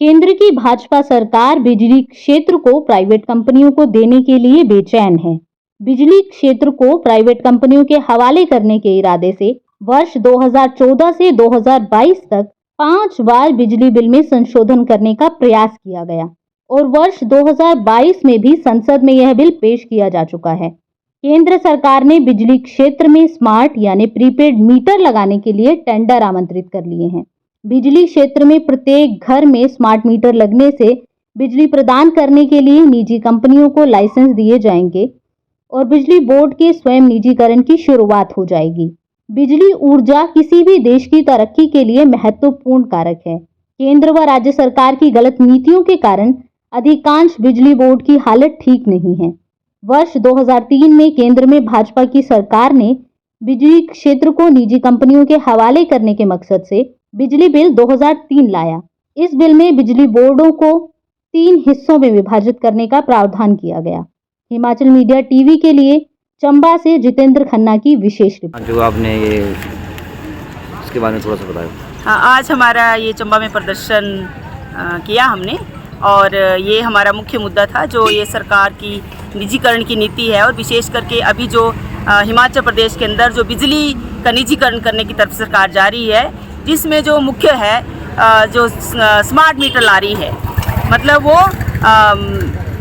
केंद्र की भाजपा सरकार बिजली क्षेत्र को प्राइवेट कंपनियों को देने के लिए बेचैन है। बिजली क्षेत्र को प्राइवेट कंपनियों के हवाले करने के इरादे से वर्ष 2014 से 2022 तक 5 बार बिजली बिल में संशोधन करने का प्रयास किया गया और वर्ष 2022 में भी संसद में यह बिल पेश किया जा चुका है। केंद्र सरकार ने बिजली क्षेत्र में स्मार्ट यानी प्रीपेड मीटर लगाने के लिए टेंडर आमंत्रित कर लिए हैं। बिजली क्षेत्र में प्रत्येक घर में स्मार्ट मीटर लगने से बिजली प्रदान करने के लिए निजी कंपनियों को लाइसेंस दिए जाएंगे और बिजली बोर्ड के स्वयं निजीकरण की शुरुआत हो जाएगी। बिजली ऊर्जा किसी भी देश की तरक्की के लिए महत्वपूर्ण कारक है। केंद्र व राज्य सरकार की गलत नीतियों के कारण अधिकांश बिजली बोर्ड की हालत ठीक नहीं है। वर्ष 2003 में केंद्र में भाजपा की सरकार ने बिजली क्षेत्र को निजी कंपनियों के हवाले करने के मकसद से बिजली बिल 2003 लाया। इस बिल में बिजली बोर्डों को 3 हिस्सों में विभाजित करने का प्रावधान किया गया। हिमाचल मीडिया टीवी के लिए चंबा से जितेंद्र खन्ना की विशेष रिपोर्ट। जो आपने ये इसके बारे में थोड़ा सा बताया। हाँ, आज हमारा ये चंबा में प्रदर्शन किया हमने और ये हमारा मुख्य मुद्दा था जो ये सरकार की निजीकरण की नीति है और विशेष करके अभी जो हिमाचल प्रदेश के अंदर जो बिजली का निजीकरण करने की तरफ सरकार जा रही है, जिसमें जो मुख्य है जो स्मार्ट मीटर ला रही है, मतलब वो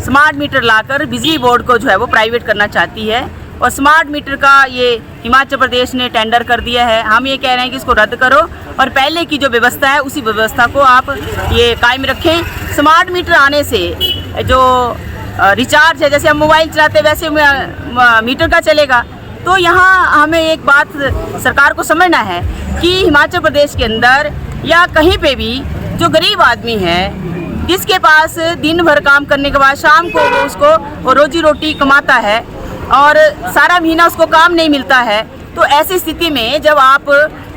स्मार्ट मीटर लाकर बिजली बोर्ड को जो है वो प्राइवेट करना चाहती है और स्मार्ट मीटर का ये हिमाचल प्रदेश ने टेंडर कर दिया है। हम ये कह रहे हैं कि इसको रद्द करो और पहले की जो व्यवस्था है उसी व्यवस्था को आप ये कायम रखें। स्मार्ट मीटर आने से जो रिचार्ज है, जैसे हम मोबाइल चलाते वैसे मीटर का चलेगा। तो यहाँ हमें एक बात सरकार को समझना है कि हिमाचल प्रदेश के अंदर या कहीं पे भी जो गरीब आदमी है, जिसके पास दिन भर काम करने के बाद शाम को वो उसको रोजी रोटी कमाता है और सारा महीना उसको काम नहीं मिलता है, तो ऐसी स्थिति में जब आप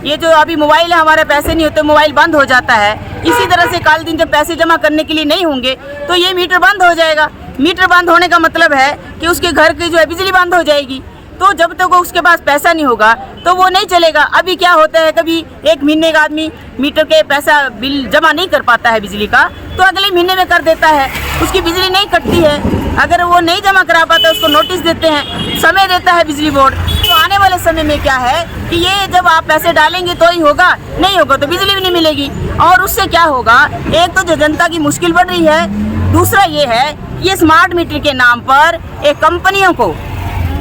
ये जो अभी मोबाइल है, हमारे पैसे नहीं होते, मोबाइल बंद हो जाता है। इसी तरह से कल दिन जब पैसे जमा करने के लिए नहीं होंगे तो ये मीटर बंद हो जाएगा। मीटर बंद होने का मतलब है कि उसके घर की जो है बिजली बंद हो जाएगी। तो जब तक वो उसके पास पैसा नहीं होगा तो वो नहीं चलेगा। अभी क्या होता है, कभी एक महीने का आदमी मीटर के पैसा बिल जमा नहीं कर पाता है बिजली का, तो अगले महीने में कर देता है, उसकी बिजली नहीं कटती है। अगर वो नहीं जमा करा पाता उसको नोटिस देते हैं, समय देता है बिजली बोर्ड। तो आने वाले समय में क्या है कि ये जब आप पैसे डालेंगे तो ही होगा, नहीं होगा तो बिजली भी नहीं मिलेगी। और उससे क्या होगा, एक तो जो जनता की मुश्किल बढ़ रही है, दूसरा ये है कि ये स्मार्ट मीटर के नाम पर एक कंपनियों को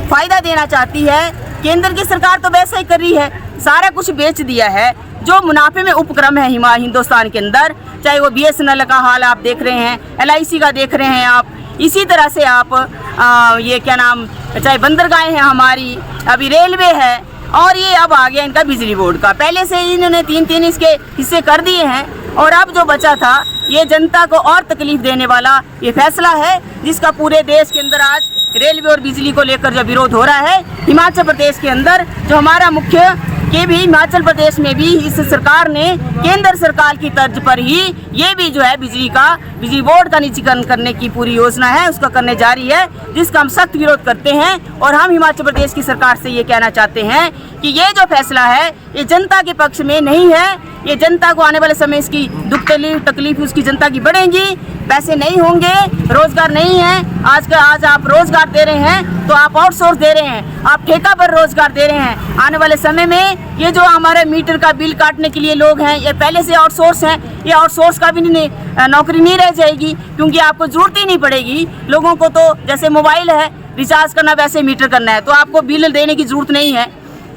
फायदा देना चाहती है। केंद्र की सरकार तो वैसा ही कर रही है, सारा कुछ बेच दिया है। जो मुनाफे में उपक्रम है हिंदुस्तान के अंदर, चाहे वो BSNL का हाल आप देख रहे हैं, LIC का देख रहे हैं आप, इसी तरह से आप ये क्या नाम, चाहे बंदरगाहें हैं हमारी, अभी रेलवे है, और ये अब आ गया इनका बिजली बोर्ड का। पहले से इन्होंने 3-3 इसके हिस्से कर दिए हैं और अब जो बचा था ये जनता को और तकलीफ देने वाला ये फैसला है, जिसका पूरे देश के अंदर आज रेलवे और बिजली को लेकर जो विरोध हो रहा है। हिमाचल प्रदेश के अंदर जो हमारा मुख्य के भी हिमाचल प्रदेश में भी इस सरकार ने केंद्र सरकार की तर्ज पर ही ये भी जो है बिजली बोर्ड का निजीकरण करने की पूरी योजना है, उसका करने जा रही है, जिसका हम सख्त विरोध करते हैं। और हम हिमाचल प्रदेश की सरकार से ये कहना चाहते हैं कि ये जो फैसला है ये जनता के पक्ष में नहीं है। ये जनता को आने वाले समय इसकी दुख तकलीफ उसकी जनता की बढ़ेंगी, पैसे नहीं होंगे, रोजगार नहीं है। आज आप रोजगार दे रहे हैं तो आप आउटसोर्स दे रहे हैं, आप ठेका पर रोजगार दे रहे हैं। आने वाले समय में ये जो हमारे मीटर का बिल काटने के लिए लोग हैं, ये पहले से आउटसोर्स हैं, ये आउटसोर्स का भी नौकरी नहीं रह जाएगी, क्योंकि आपको जरूरत ही नहीं पड़ेगी। लोगों को तो जैसे मोबाइल है रिचार्ज करना, वैसे मीटर करना है, तो आपको बिल देने की जरूरत नहीं है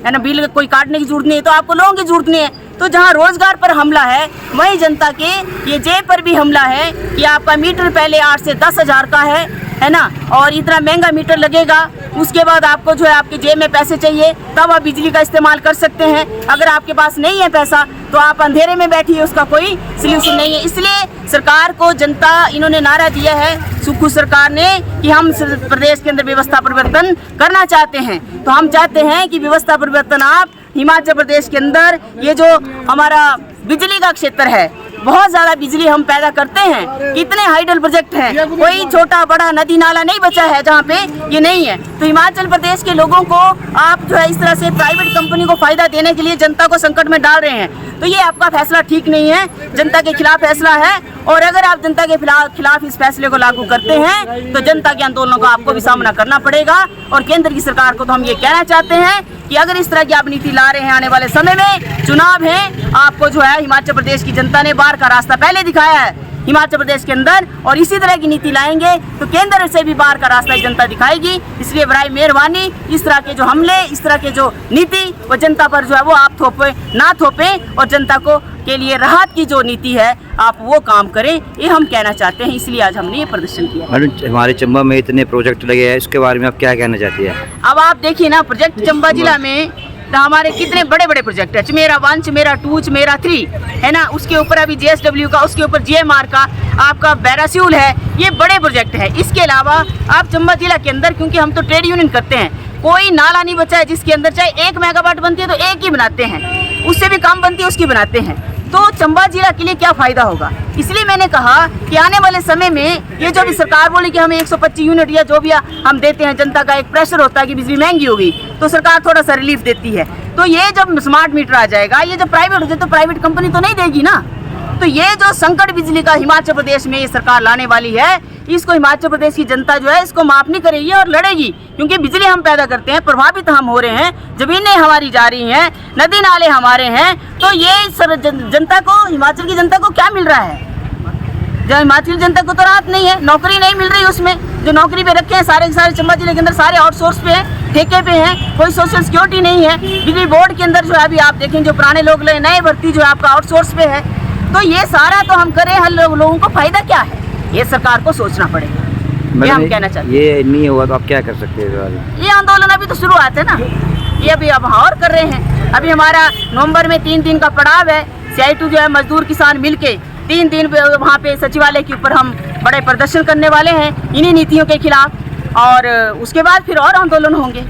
ना, बिल कोई काटने की जरूरत नहीं है, तो आपको लोगों की जरूरत नहीं है। तो जहाँ रोजगार पर हमला है वहीं जनता के ये जेब पर भी हमला है कि आपका मीटर पहले 8 से 10 हज़ार का है ना, और इतना महंगा मीटर लगेगा, उसके बाद आपको जो है आपके जेब में पैसे चाहिए तब आप बिजली का इस्तेमाल कर सकते हैं। अगर आपके पास नहीं है पैसा तो आप अंधेरे में बैठिए, उसका कोई सल्यूशन नहीं है। इसलिए सरकार को जनता इन्होंने नारा दिया है, सुक्खू सरकार ने, कि हम प्रदेश के अंदर व्यवस्था परिवर्तन करना चाहते हैं। तो हम चाहते हैं कि व्यवस्था परिवर्तन आप हिमाचल प्रदेश के अंदर ये जो हमारा बिजली का क्षेत्र है, बहुत ज़्यादा बिजली हम पैदा करते हैं। कितने हाइडल प्रोजेक्ट हैं, कोई छोटा बड़ा नदी नाला नहीं बचा है जहाँ पे ये नहीं है। तो हिमाचल प्रदेश के लोगों को आप जो है इस तरह से प्राइवेट कंपनी को फायदा देने के लिए जनता को संकट में डाल रहे हैं। तो ये आपका फैसला ठीक नहीं है, जनता के खिलाफ फैसला है। और अगर आप जनता के खिलाफ इस फैसले को लागू करते हैं तो जनता के आंदोलनों का आपको भी सामना करना पड़ेगा। और केंद्र की सरकार को तो हम ये कहना चाहते हैं कि अगर इस तरह की आप नीति ला रहे हैं, आने वाले समय में चुनाव है, आपको जो है हिमाचल प्रदेश की जनता ने बाहर का रास्ता पहले दिखाया है हिमाचल प्रदेश के अंदर, और इसी तरह की नीति लाएंगे तो केंद्र से भी बाहर का रास्ता जनता दिखाएगी। इसलिए बराए मेहरबानी इस तरह के जो हमले, इस तरह के जो नीति वो जनता पर जो है वो आप ना थोपें, और जनता को के लिए राहत की जो नीति है आप वो काम करें, ये हम कहना चाहते हैं। इसलिए आज हमने ये प्रदर्शन किया। मैडम, हमारे चंबा में इतने प्रोजेक्ट लगे हैं, इसके बारे में आप क्या कहना चाहती है? अब आप देखिए ना, प्रोजेक्ट चंबा जिला में तो हमारे कितने बड़े बड़े प्रोजेक्ट है। चमेरा 1, चमेरा 2, चमेरा 3 है ना, उसके ऊपर अभी JSW का, उसके ऊपर GMR का, आपका बैरास्यूल है, ये बड़े प्रोजेक्ट है। इसके अलावा आप चंबा जिला के अंदर, क्योंकि हम तो ट्रेड यूनियन करते हैं, कोई नाला नहीं बचा है जिसके अंदर चाहे 1 मेगावाट बनती है तो एक ही बनाते हैं, उससे भी कम बनती है उसकी बनाते हैं। तो चंबा जिला के लिए क्या फायदा होगा? इसलिए मैंने कहा कि आने वाले समय में ये जो भी सरकार बोली कि हमें 125 यूनिट या जो भी हम देते हैं, जनता का एक प्रेशर होता है कि बिजली महंगी होगी तो सरकार थोड़ा सा रिलीफ देती है। तो ये जब स्मार्ट मीटर आ जाएगा, ये जब प्राइवेट हो जाए तो प्राइवेट कंपनी तो नहीं देगी ना। तो ये जो संकट बिजली का हिमाचल प्रदेश में ये सरकार लाने वाली है, इसको हिमाचल प्रदेश की जनता जो है इसको माफ नहीं करेगी और लड़ेगी। क्योंकि बिजली हम पैदा करते हैं, प्रभावित हम हो रहे हैं, जमीनें हमारी जा रही हैं, नदी नाले हमारे हैं। तो ये जनता को, हिमाचल की जनता को क्या मिल रहा है? जो हिमाचल की जनता को तो राहत नहीं है, नौकरी नहीं मिल रही। उसमें जो नौकरी पे रखे हैं सारे के सारे चंबा जिले के अंदर सारे आउटसोर्स पे हैं, ठेके पे हैं, कोई सोशल सिक्योरिटी नहीं है। बिजली बोर्ड के अंदर जो है अभी आप देखें जो पुराने लोग ले, नए भर्ती जो है आपका आउटसोर्स पे है। तो ये सारा तो हम करें, हर लोगों को फायदा क्या है, ये सरकार को सोचना पड़ेगा। ये हम कहना चाहते हैं। ये नहीं हुआ तो आप क्या कर सकते हैं? ये आंदोलन अभी तो शुरुआत है ना, ये अभी अब और कर रहे हैं। अभी हमारा नवंबर में 3 दिन का पड़ाव है। CI2 जो है मजदूर किसान मिलके 3 दिन वहाँ पे सचिवालय के ऊपर हम बड़े प्रदर्शन करने वाले हैं इन्हीं नीतियों के खिलाफ, और उसके बाद फिर और आंदोलन होंगे।